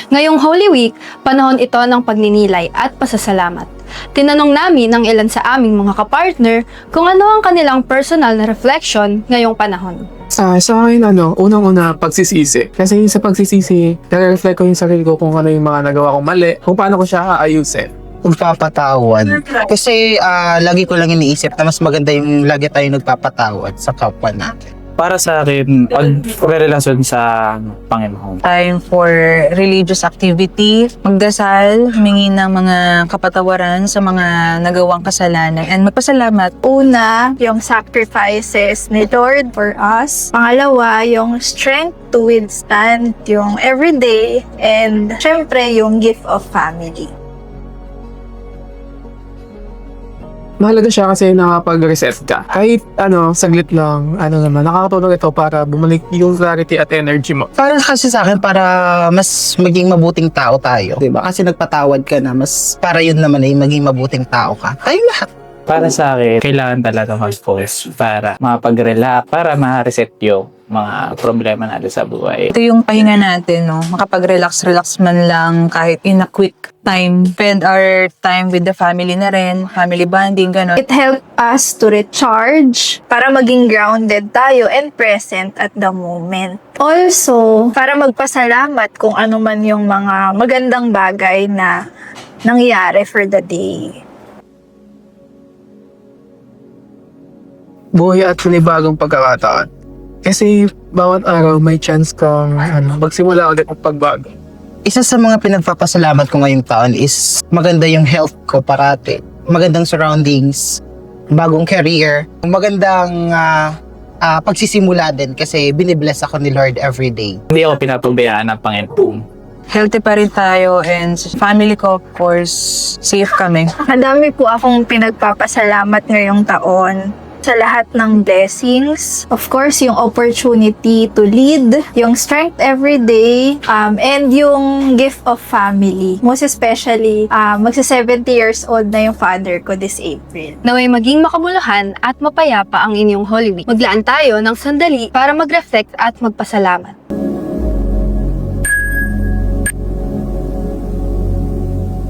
Ngayong Holy Week, panahon ito ng pagninilay at pasasalamat. Tinanong namin ng ilan sa aming mga kapartner kung ano ang kanilang personal na reflection ngayong panahon. Sa akin, unang-una, pagsisisi. Kasi sa pagsisisi, nare-reflect ko yung sarili ko kung ano yung mga nagawa kong mali, kung paano ko siya aayusin. Nagpapatawad. Kasi lagi ko lang iniisip na mas maganda yung lagi tayo nagpapatawad sa kapwa natin. Para sa akin, pagrelasyon sa Panginoon. Time for religious activity, magdasal, humingi ng mga kapatawaran sa mga nagawang kasalanan, and magpasalamat. Una, yung sacrifices ni Lord for us. Pangalawa, yung strength to withstand yung everyday. And syempre, yung gift of family. Mahalaga siya kasi nakapag-reset ka. Kahit saglit lang, nakakatulong ito para bumalik yung clarity at energy mo. Para kasi sa akin, para mas maging mabuting tao tayo. Diba? Kasi nagpatawad ka na, mas para yun naman ay maging mabuting tao ka. Tayo lahat. Para sa akin, kailangan talaga mag-pause para makapag-relax, para ma-reset yung mga problema natin sa buhay. Ito yung pahinga natin, no? Makapag-relax man lang kahit in a quick time. Spend our time with the family na rin, family bonding, gano'n. It helped us to recharge para maging grounded tayo and present at the moment. Also, para magpasalamat kung ano man yung mga magandang bagay na nangyari for the day. Buhay at panibagong pagkakataon. Kasi bawat araw may chance kang magsimula ulit ng pagbago. Isa sa mga pinagpapasalamat ko ngayong taon is maganda yung health ko parati. Magandang surroundings, bagong career, magandang pagsisimula din kasi binibless ako ni Lord every day. Hindi ako pinapabayaan ng Panginoon. Healthy pa rin tayo, and family ko, of course, safe kami. Madami po akong pinagpapasalamat ngayong taon sa lahat ng blessings. Of course, yung opportunity to lead, yung strength every day, and yung gift of family. Most especially, magsa 70 years old na yung father ko this April. Naway maging makabuluhan at mapayapa ang inyong Holy Week. Maglaan tayo ng sandali para mag-reflect at magpasalamat.